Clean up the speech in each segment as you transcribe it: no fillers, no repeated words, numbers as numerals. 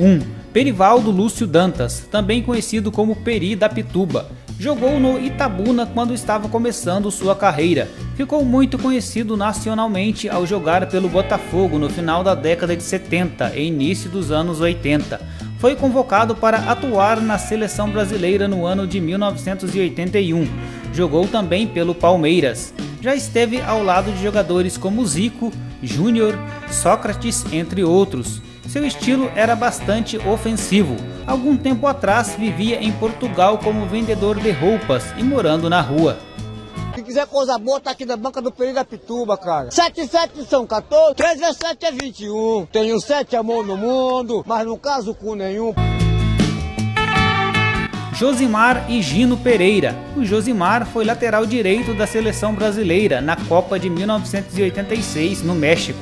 1. Perivaldo Lúcio Dantas, também conhecido como Peri da Pituba. Jogou no Itabuna quando estava começando sua carreira. Ficou muito conhecido nacionalmente ao jogar pelo Botafogo no final da década de 70 e início dos anos 80. Foi convocado para atuar na seleção brasileira no ano de 1981. Jogou também pelo Palmeiras. Já esteve ao lado de jogadores como Zico, Júnior, Sócrates, entre outros. Seu estilo era bastante ofensivo. Algum tempo atrás vivia em Portugal como vendedor de roupas e morando na rua. Se quiser coisa boa, tá aqui na banca do Peri da Pituba, cara. 7 e 7 são 14, 3 vezes 7 é 21. Tenho 7 amor no mundo, mas não caso com nenhum. Josimar e Gino Pereira. O Josimar foi lateral direito da seleção brasileira na Copa de 1986 no México.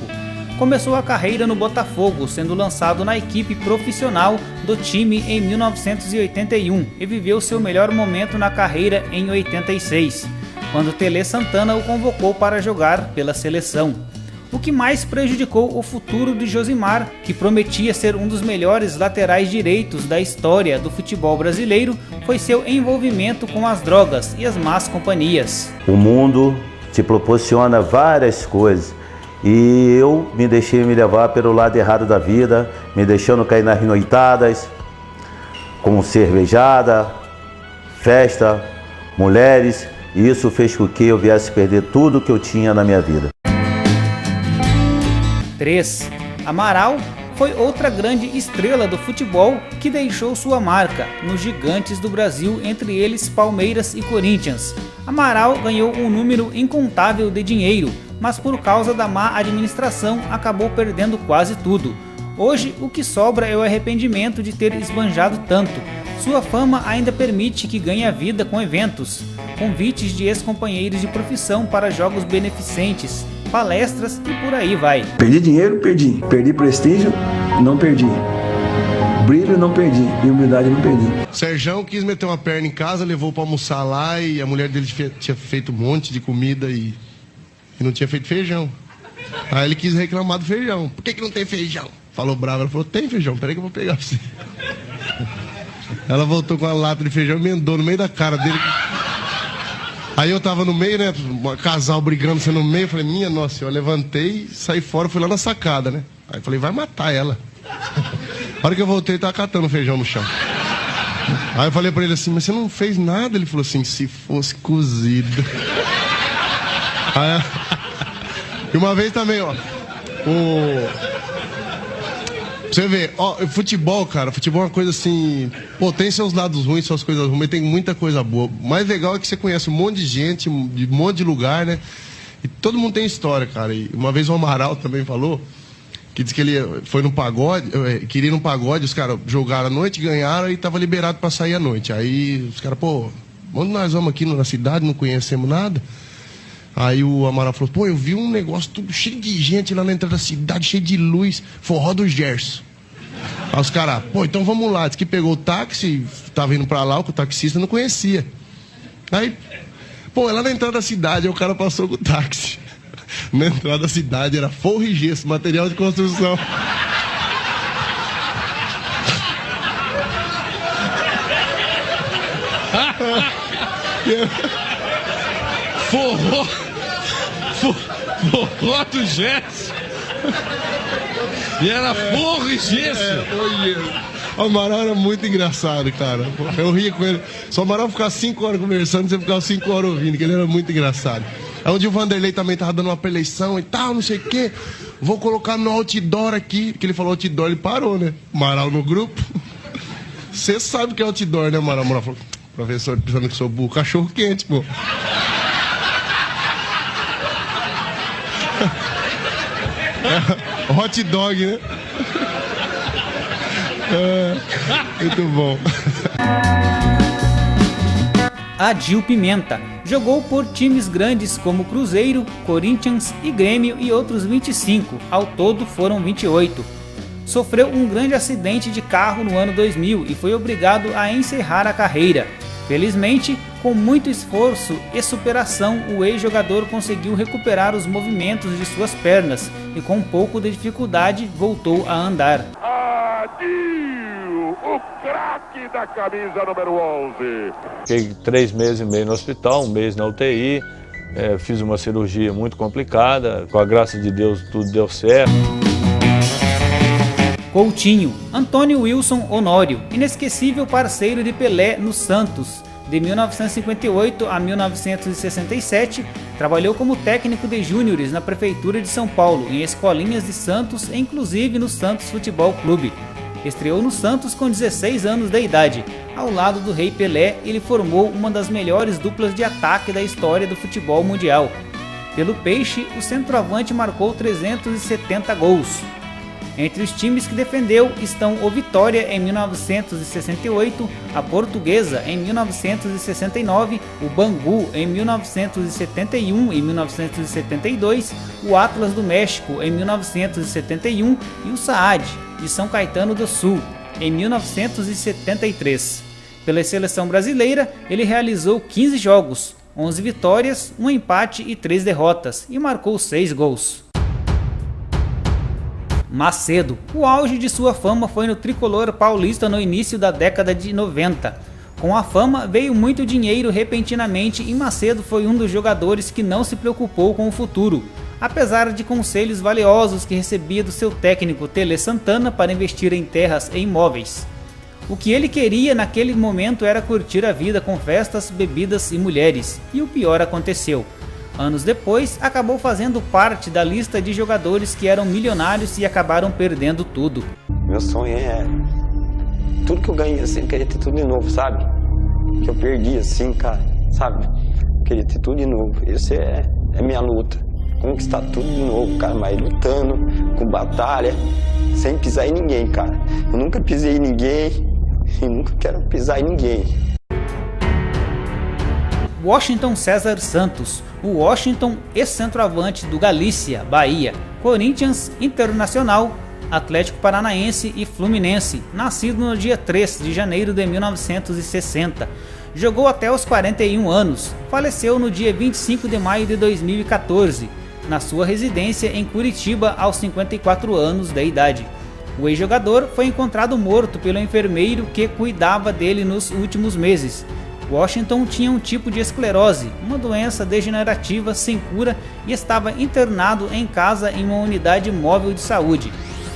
Começou a carreira no Botafogo, sendo lançado na equipe profissional do time em 1981 e viveu seu melhor momento na carreira em 86, quando Tele Santana o convocou para jogar pela seleção. O que mais prejudicou o futuro de Josimar, que prometia ser um dos melhores laterais direitos da história do futebol brasileiro, foi seu envolvimento com as drogas e as más companhias. O mundo te proporciona várias coisas. E eu me deixei me levar pelo lado errado da vida, me deixando cair nas noitadas, com cervejada, festa, mulheres, e isso fez com que eu viesse perder tudo que eu tinha na minha vida. 3. Amaral foi outra grande estrela do futebol que deixou sua marca nos gigantes do Brasil, entre eles Palmeiras e Corinthians. Amaral ganhou um número incontável de dinheiro, mas por causa da má administração acabou perdendo quase tudo. Hoje o que sobra é o arrependimento de ter esbanjado tanto. Sua fama ainda permite que ganhe a vida com eventos, convites de ex-companheiros de profissão para jogos beneficentes, palestras e por aí vai. Perdi dinheiro, perdi. Perdi prestígio, não perdi. Brilho, não perdi. E humildade, não perdi. Serjão quis meter uma perna em casa, levou pra almoçar lá e a mulher dele tinha feito um monte de comida e não tinha feito feijão. Aí ele quis reclamar do feijão. Por que não tem feijão? Falou bravo, ela falou, tem feijão, peraí que eu vou pegar pra você. Ela voltou com a lata de feijão e emendou no meio da cara dele. Aí eu tava no meio, né, um casal brigando, sendo no meio, eu falei, minha nossa, eu levantei, saí fora, fui lá na sacada, né. Aí eu falei, vai matar ela. A hora que eu voltei, tava catando feijão no chão. Aí eu falei pra ele assim, mas você não fez nada? Ele falou assim, se fosse cozido. Aí, e uma vez também, ó, você vê, ó, futebol, cara, futebol é uma coisa assim, pô, tem seus lados ruins, suas coisas ruins, mas tem muita coisa boa. O mais legal é que você conhece um monte de gente, de um monte de lugar, né? E todo mundo tem história, cara. E uma vez o Amaral também falou, que disse que ele foi no pagode, queria ir no pagode, os caras jogaram à noite, ganharam e tava liberado pra sair à noite. Aí os caras, pô, onde nós vamos aqui na cidade, não conhecemos nada? Aí o Amaral falou, pô, eu vi um negócio tudo cheio de gente lá na entrada da cidade, cheio de luz, forró do Gerson. Aí os caras, pô, então vamos lá. Diz que pegou o táxi, tava indo pra lá, o taxista não conhecia. Aí, pô, lá na entrada da cidade, aí o cara passou com o táxi. Na entrada da cidade era forro e gesso, material de construção. Forró do gesso. E era forro e gesso. O Amaral era muito engraçado, cara. Eu ria com ele. Se o Amaral ficar 5 horas conversando, você ficava 5 horas ouvindo, que ele era muito engraçado. Aí onde o Vanderlei também tava dando uma preleição e tal, não sei o quê. Vou colocar no outdoor aqui. Que ele falou outdoor, ele parou, né? Amaral no grupo. Você sabe o que é outdoor, né, Amaral? Amaral falou, professor, pensando que sou burro, cachorro quente, pô. Hot dog, né? Muito bom. Adil Pimenta jogou por times grandes como Cruzeiro, Corinthians e Grêmio e outros 25, ao todo foram 28. Sofreu um grande acidente de carro no ano 2000 e foi obrigado a encerrar a carreira. Felizmente, com muito esforço e superação, o ex-jogador conseguiu recuperar os movimentos de suas pernas e com um pouco de dificuldade voltou a andar. Edinho, o craque da camisa número 11. Fiquei 3 meses e meio no hospital, 1 mês na UTI, fiz uma cirurgia muito complicada, com a graça de Deus tudo deu certo. Coutinho, Antônio Wilson Honório, inesquecível parceiro de Pelé no Santos. De 1958 a 1967, trabalhou como técnico de júniores na Prefeitura de São Paulo, em escolinhas de Santos, inclusive no Santos Futebol Clube. Estreou no Santos com 16 anos de idade. Ao lado do Rei Pelé, ele formou uma das melhores duplas de ataque da história do futebol mundial. Pelo Peixe, o centroavante marcou 370 gols. Entre os times que defendeu estão o Vitória em 1968, a Portuguesa em 1969, o Bangu em 1971 e 1972, o Atlas do México em 1971 e o Saad de São Caetano do Sul em 1973. Pela seleção brasileira, ele realizou 15 jogos, 11 vitórias, 1 empate e 3 derrotas e marcou 6 gols. Macedo. O auge de sua fama foi no tricolor paulista no início da década de 90. Com a fama veio muito dinheiro repentinamente e Macedo foi um dos jogadores que não se preocupou com o futuro, apesar de conselhos valiosos que recebia do seu técnico Tele Santana para investir em terras e imóveis. O que ele queria naquele momento era curtir a vida com festas, bebidas e mulheres, e o pior aconteceu. Anos depois, acabou fazendo parte da lista de jogadores que eram milionários e acabaram perdendo tudo. Meu sonho é tudo que eu ganhei, assim, queria ter tudo de novo, sabe? Que eu perdi, assim, cara, sabe? Queria ter tudo de novo. Essa é minha luta. Conquistar tudo de novo, cara, mas lutando, com batalha, sem pisar em ninguém, cara. Eu nunca pisei em ninguém e nunca quero pisar em ninguém. Washington César Santos, o Washington ex-centroavante do Galícia, Bahia, Corinthians, Internacional, Atlético Paranaense e Fluminense, nascido no dia 3 de janeiro de 1960. Jogou até os 41 anos, faleceu no dia 25 de maio de 2014, na sua residência em Curitiba aos 54 anos de idade. O ex-jogador foi encontrado morto pelo enfermeiro que cuidava dele nos últimos meses. Washington tinha um tipo de esclerose, uma doença degenerativa sem cura e estava internado em casa em uma unidade móvel de saúde.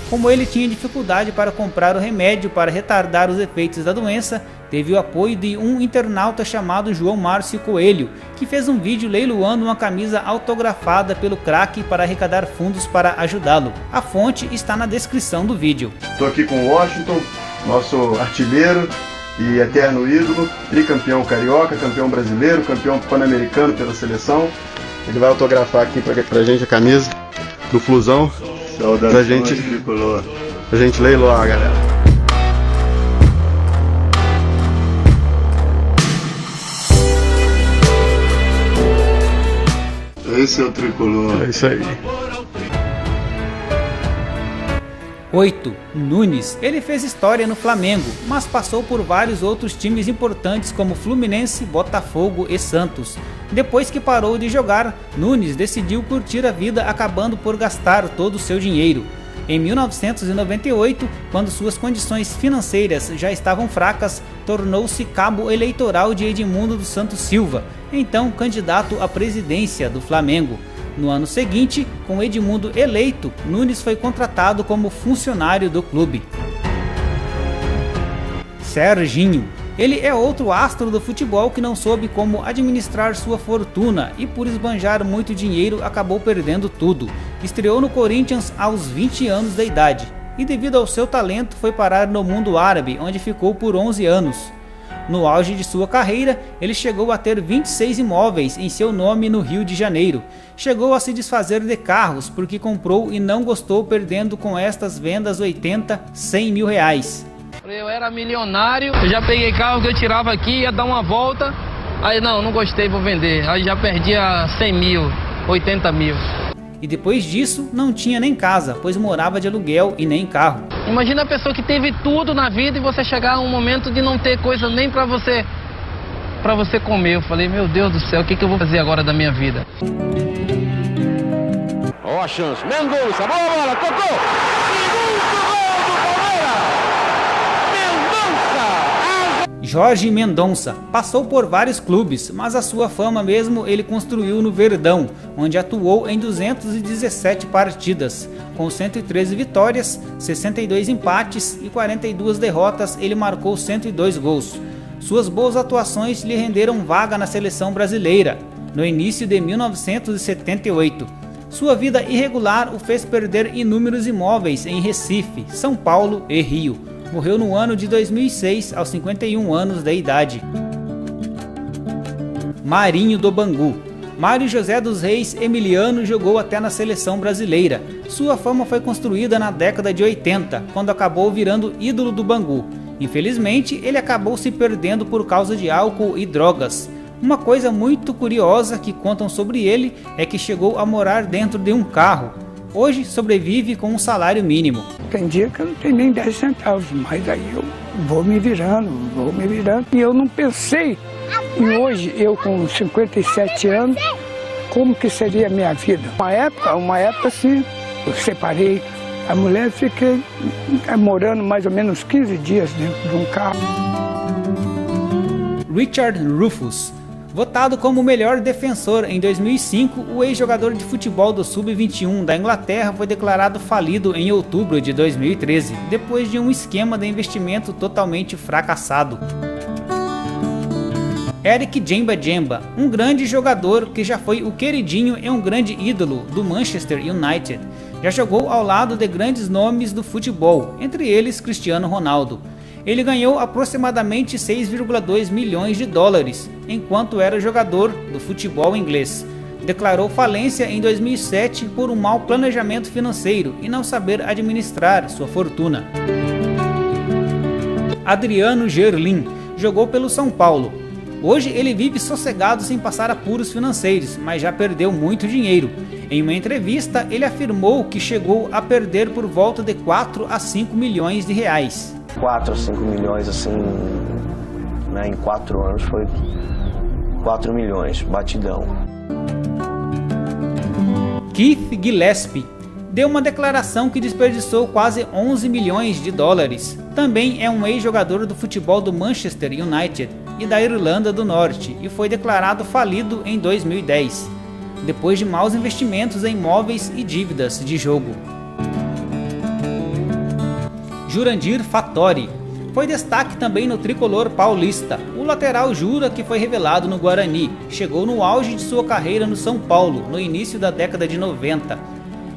Como ele tinha dificuldade para comprar o remédio para retardar os efeitos da doença, teve o apoio de um internauta chamado João Márcio Coelho, que fez um vídeo leiloando uma camisa autografada pelo craque para arrecadar fundos para ajudá-lo. A fonte está na descrição do vídeo. Estou aqui com o Washington, nosso artilheiro e eterno ídolo, tricampeão carioca, campeão brasileiro, campeão pan-americano pela seleção. Ele vai autografar aqui pra gente a camisa do Flusão, pra gente leiloar, galera. Esse é o tricolor. É isso aí. 8. Nunes. Ele fez história no Flamengo, mas passou por vários outros times importantes como Fluminense, Botafogo e Santos. Depois que parou de jogar, Nunes decidiu curtir a vida, acabando por gastar todo o seu dinheiro. Em 1998, quando suas condições financeiras já estavam fracas, tornou-se cabo eleitoral de Edmundo dos Santos Silva, então candidato à presidência do Flamengo. No ano seguinte, com Edmundo eleito, Nunes foi contratado como funcionário do clube. Serginho. Ele é outro astro do futebol que não soube como administrar sua fortuna e por esbanjar muito dinheiro acabou perdendo tudo. Estreou no Corinthians aos 20 anos de idade e devido ao seu talento foi parar no mundo árabe, onde ficou por 11 anos. No auge de sua carreira, ele chegou a ter 26 imóveis em seu nome no Rio de Janeiro. Chegou a se desfazer de carros porque comprou e não gostou, perdendo com estas vendas 80, 100 mil reais. Eu era milionário, eu já peguei carro que eu tirava aqui, ia dar uma volta, aí não gostei, vou vender. Aí já perdia 100 mil, 80 mil. E depois disso, não tinha nem casa, pois morava de aluguel e nem carro. Imagina a pessoa que teve tudo na vida e você chegar a um momento de não ter coisa nem pra você comer. Eu falei, meu Deus do céu, o que eu vou fazer agora da minha vida? Ó a chance, Mendonça, boa bola, tocou! Segundo gol do Palmeiras! Jorge Mendonça passou por vários clubes, mas a sua fama mesmo ele construiu no Verdão, onde atuou em 217 partidas. Com 113 vitórias, 62 empates e 42 derrotas, ele marcou 102 gols. Suas boas atuações lhe renderam vaga na seleção brasileira, no início de 1978. Sua vida irregular o fez perder inúmeros imóveis em Recife, São Paulo e Rio. Morreu no ano de 2006, aos 51 anos de idade. Marinho do Bangu. Mário José dos Reis Emiliano jogou até na seleção brasileira. Sua fama foi construída na década de 80, quando acabou virando ídolo do Bangu. Infelizmente, ele acabou se perdendo por causa de álcool e drogas. Uma coisa muito curiosa que contam sobre ele é que chegou a morar dentro de um carro. Hoje sobrevive com um salário mínimo. Tem dia que eu não tenho nem 10 centavos, mas aí eu vou me virando. E eu não pensei em hoje, eu com 57 anos, como que seria a minha vida. Uma época assim, eu separei. A mulher fiquei morando mais ou menos 15 dias dentro de um carro. Richard Rufus. Votado como o melhor defensor em 2005, o ex-jogador de futebol do Sub-21 da Inglaterra foi declarado falido em outubro de 2013, depois de um esquema de investimento totalmente fracassado. Eric Djemba Djemba, um grande jogador que já foi o queridinho e um grande ídolo do Manchester United. Já jogou ao lado de grandes nomes do futebol, entre eles Cristiano Ronaldo. Ele ganhou aproximadamente 6,2 milhões de dólares, enquanto era jogador do futebol inglês. Declarou falência em 2007 por um mau planejamento financeiro e não saber administrar sua fortuna. Adriano Gerlin jogou pelo São Paulo. Hoje ele vive sossegado sem passar apuros financeiros, mas já perdeu muito dinheiro. Em uma entrevista, ele afirmou que chegou a perder por volta de 4 a 5 milhões de reais. 4 a 5 milhões, assim, né, em 4 anos foi 4 milhões, batidão. Keith Gillespie deu uma declaração que desperdiçou quase 11 milhões de dólares. Também é um ex-jogador do futebol do Manchester United e da Irlanda do Norte e foi declarado falido em 2010, depois de maus investimentos em imóveis e dívidas de jogo. Jurandir Fattori foi destaque também no tricolor paulista. O lateral jura que foi revelado no Guarani. Chegou no auge de sua carreira no São Paulo, no início da década de 90.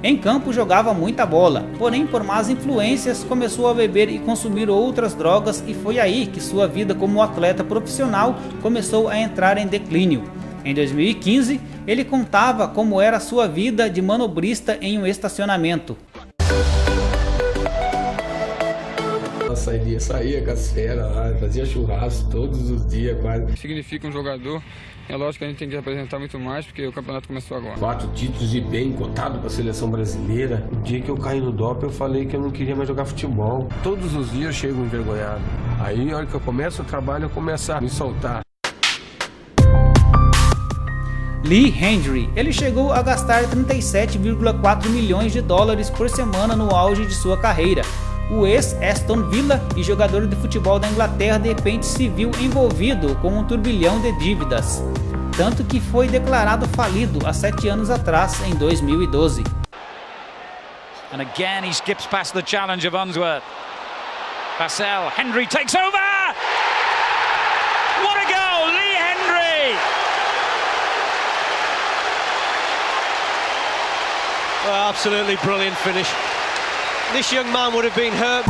Em campo jogava muita bola, porém por más influências começou a beber e consumir outras drogas e foi aí que sua vida como atleta profissional começou a entrar em declínio. Em 2015, ele contava como era sua vida de manobrista em um estacionamento. Saía com as feras lá, fazia churrasco todos os dias quase. Significa um jogador, é lógico que a gente tem que apresentar muito mais, porque o campeonato começou agora. 4 títulos e bem cotado para a seleção brasileira. O dia que eu caí no doping eu falei que eu não queria mais jogar futebol. Todos os dias eu chego envergonhado. Aí na hora que eu começo o trabalho eu começo a me soltar. Lee Hendry, ele chegou a gastar 37,4 milhões de dólares por semana no auge de sua carreira. O ex-Aston Villa e jogador de futebol da Inglaterra de repente se viu envolvido com um turbilhão de dívidas, tanto que foi declarado falido há 7 anos atrás, em 2012. And again he skips past the challenge of Unsworth. Vassell, Hendry takes over! What a goal, Lee Hendry! Well, absolutely brilliant finish. This young man would have been hurt.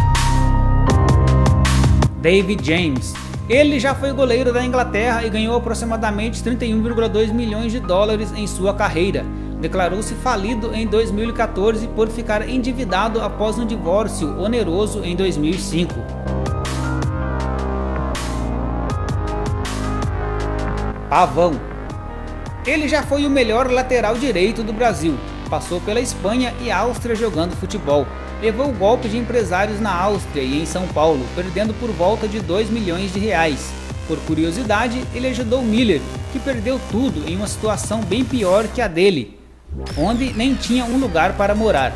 David James. Ele já foi goleiro da Inglaterra e ganhou aproximadamente 31,2 milhões de dólares em sua carreira. Declarou-se falido em 2014 por ficar endividado após um divórcio oneroso em 2005. Pavão. Ele já foi o melhor lateral direito do Brasil. Passou pela Espanha e Áustria jogando futebol. Levou golpe de empresários na Áustria e em São Paulo, perdendo por volta de 2 milhões de reais. Por curiosidade, ele ajudou Miller, que perdeu tudo em uma situação bem pior que a dele, onde nem tinha um lugar para morar.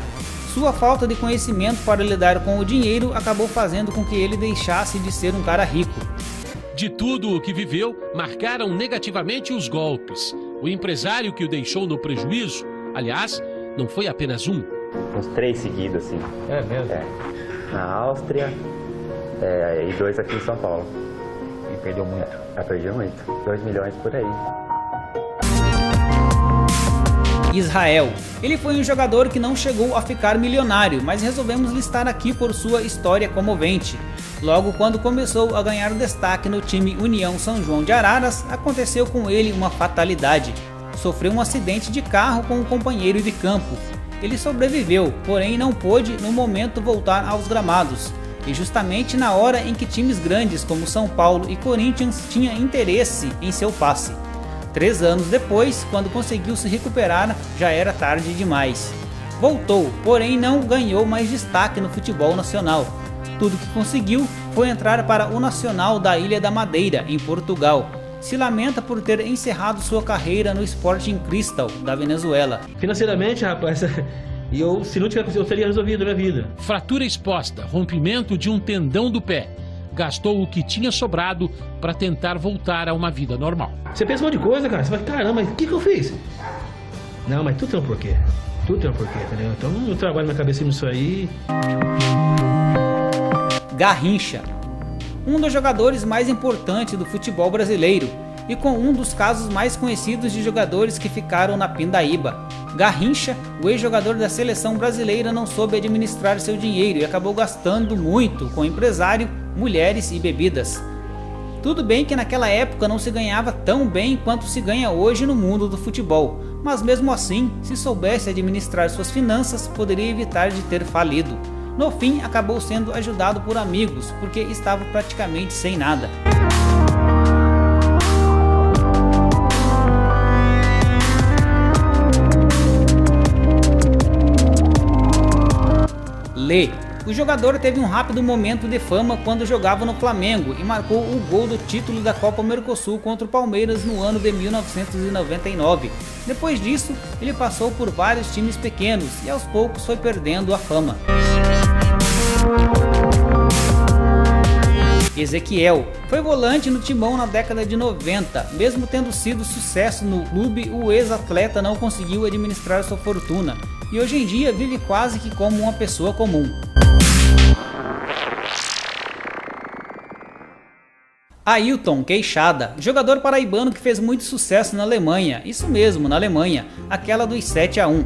Sua falta de conhecimento para lidar com o dinheiro acabou fazendo com que ele deixasse de ser um cara rico. De tudo o que viveu, marcaram negativamente os golpes. O empresário que o deixou no prejuízo, aliás, não foi apenas um. Uns 3 seguidos, assim. É mesmo? É. Na Áustria e 2 aqui em São Paulo. E perdeu muito? Perdeu muito. 2 milhões por aí. Israel. Ele foi um jogador que não chegou a ficar milionário, mas resolvemos listar aqui por sua história comovente. Logo quando começou a ganhar destaque no time União São João de Araras, aconteceu com ele uma fatalidade. Sofreu um acidente de carro com um companheiro de campo. Ele sobreviveu, porém não pôde no momento voltar aos gramados. E justamente na hora em que times grandes como São Paulo e Corinthians tinham interesse em seu passe. 3 anos depois, quando conseguiu se recuperar, já era tarde demais. Voltou, porém não ganhou mais destaque no futebol nacional. Tudo que conseguiu foi entrar para o Nacional da Ilha da Madeira, em Portugal. Se lamenta por ter encerrado sua carreira no Sporting Cristal, da Venezuela. Financeiramente, rapaz, se não tivesse, eu teria resolvido a minha vida. Fratura exposta, rompimento de um tendão do pé. Gastou o que tinha sobrado para tentar voltar a uma vida normal. Você pensa um monte de coisa, cara. Você vai, caramba, mas o que eu fiz? Não, mas tudo tem um porquê. Tudo tem um porquê, entendeu? Então eu trabalho na cabeça nisso aí. Garrincha. Um dos jogadores mais importantes do futebol brasileiro e com um dos casos mais conhecidos de jogadores que ficaram na pindaíba. Garrincha, o ex-jogador da seleção brasileira, não soube administrar seu dinheiro e acabou gastando muito com empresário, mulheres e bebidas. Tudo bem que naquela época não se ganhava tão bem quanto se ganha hoje no mundo do futebol, mas mesmo assim, se soubesse administrar suas finanças, poderia evitar de ter falido. No fim, acabou sendo ajudado por amigos, porque estava praticamente sem nada. Lê. O jogador teve um rápido momento de fama quando jogava no Flamengo e marcou o gol do título da Copa Mercosul contra o Palmeiras no ano de 1999. Depois disso, ele passou por vários times pequenos e aos poucos foi perdendo a fama. Ezequiel foi volante no Timão na década de 90. Mesmo tendo sido sucesso no clube, o ex-atleta não conseguiu administrar sua fortuna e hoje em dia vive quase que como uma pessoa comum. Ailton Queixada, jogador paraibano que fez muito sucesso na Alemanha, isso mesmo, na Alemanha, aquela dos 7-1.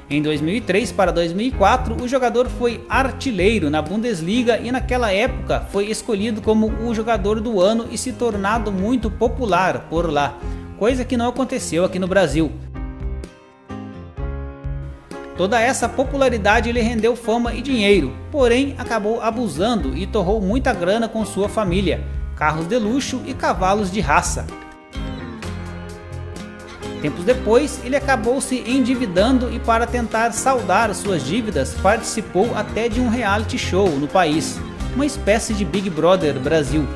Em 2003 para 2004, o jogador foi artilheiro na Bundesliga e naquela época foi escolhido como o jogador do ano e se tornado muito popular por lá, coisa que não aconteceu aqui no Brasil. Toda essa popularidade lhe rendeu fama e dinheiro, porém acabou abusando e torrou muita grana com sua família, carros de luxo e cavalos de raça. Tempos depois, ele acabou se endividando e para tentar saldar suas dívidas, participou até de um reality show no país, uma espécie de Big Brother Brasil.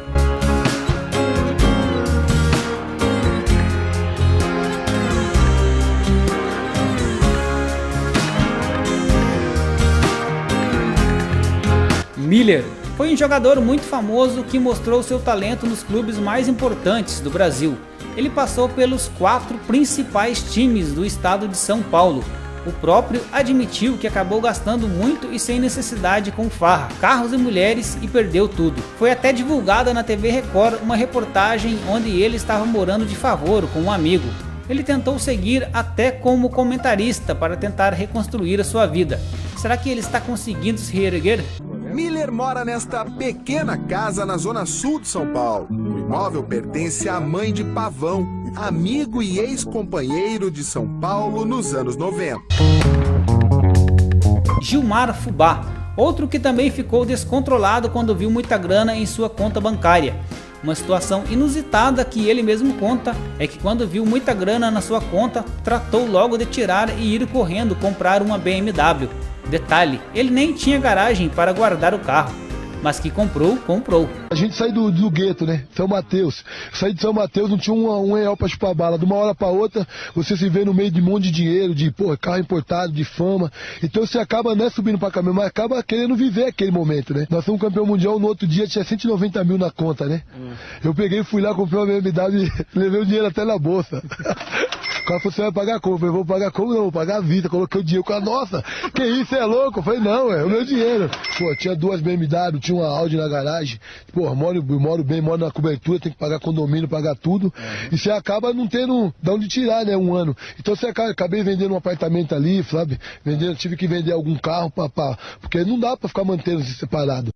Miller foi um jogador muito famoso que mostrou seu talento nos clubes mais importantes do Brasil. Ele passou pelos 4 principais times do estado de São Paulo. O próprio admitiu que acabou gastando muito e sem necessidade com farra, carros e mulheres e perdeu tudo. Foi até divulgada na TV Record uma reportagem onde ele estava morando de favor com um amigo. Ele tentou seguir até como comentarista para tentar reconstruir a sua vida. Será que ele está conseguindo se reerguer? Miller mora nesta pequena casa na zona sul de São Paulo. O imóvel pertence à mãe de Pavão, amigo e ex-companheiro de São Paulo nos anos 90. Gilmar Fubá, outro que também ficou descontrolado quando viu muita grana em sua conta bancária. Uma situação inusitada que ele mesmo conta é que quando viu muita grana na sua conta, tratou logo de tirar e ir correndo comprar uma BMW. Detalhe, ele nem tinha garagem para guardar o carro. mas que comprou. A gente sai do gueto, né? São Mateus. Saí de São Mateus, não tinha um real pra chupar bala. De uma hora pra outra, você se vê no meio de um monte de dinheiro, de carro importado, de fama. Então você acaba, né, subindo pra caminho, mas acaba querendo viver aquele momento, né? Nós fomos campeão mundial, no outro dia tinha 190 mil na conta, né? Eu peguei, fui lá, comprei uma BMW, levei o dinheiro até na bolsa. O cara falou, você vai pagar como? Eu falei, vou pagar como? Não, vou pagar à vista. Coloquei o dinheiro com a nossa. Que isso, é louco? Eu falei, não, é o meu dinheiro. Pô, tinha 2 BMW, tinha uma Audi na garagem. Pô, moro bem, moro na cobertura, tem que pagar condomínio, pagar tudo. E você acaba não tendo de onde tirar, né, um ano. Então você acabei vendendo um apartamento ali, sabe? Tive que vender algum carro, porque não dá pra ficar mantendo-se separado.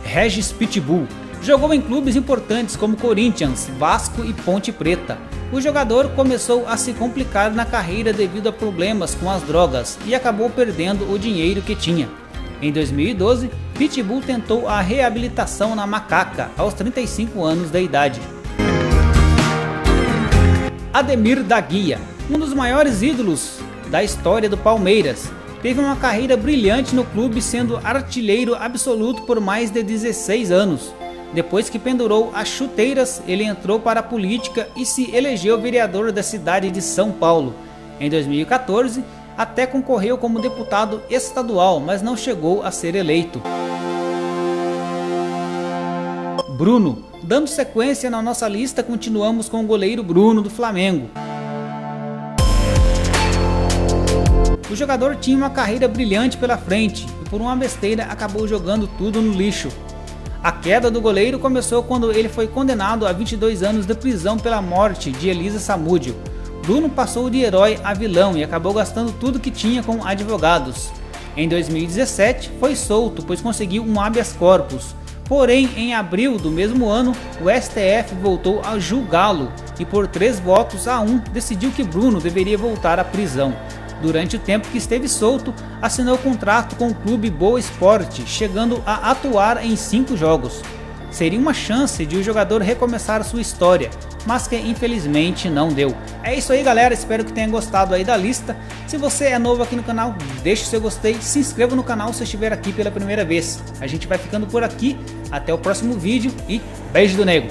Regis Pitbull jogou em clubes importantes como Corinthians, Vasco e Ponte Preta. O jogador começou a se complicar na carreira devido a problemas com as drogas e acabou perdendo o dinheiro que tinha. Em 2012, Pitbull tentou a reabilitação na Macaca, aos 35 anos da idade. Ademir da Guia, um dos maiores ídolos da história do Palmeiras, teve uma carreira brilhante no clube, sendo artilheiro absoluto por mais de 16 anos. Depois que pendurou as chuteiras, ele entrou para a política e se elegeu vereador da cidade de São Paulo. Em 2014, até concorreu como deputado estadual, mas não chegou a ser eleito. Bruno. Dando sequência na nossa lista, continuamos com o goleiro Bruno do Flamengo. O jogador tinha uma carreira brilhante pela frente e por uma besteira acabou jogando tudo no lixo. A queda do goleiro começou quando ele foi condenado a 22 anos de prisão pela morte de Elisa Samúdio. Bruno passou de herói a vilão e acabou gastando tudo que tinha com advogados. Em 2017 foi solto, pois conseguiu um habeas corpus. Porém, em abril do mesmo ano, o STF voltou a julgá-lo e por 3-1 decidiu que Bruno deveria voltar à prisão. Durante o tempo que esteve solto, assinou contrato com o clube Boa Esporte, chegando a atuar em 5 jogos. Seria uma chance de o jogador recomeçar sua história, mas que infelizmente não deu. É isso aí, galera, espero que tenha gostado aí da lista. Se você é novo aqui no canal, deixe o seu gostei, se inscreva no canal se estiver aqui pela primeira vez. A gente vai ficando por aqui, até o próximo vídeo e beijo do nego!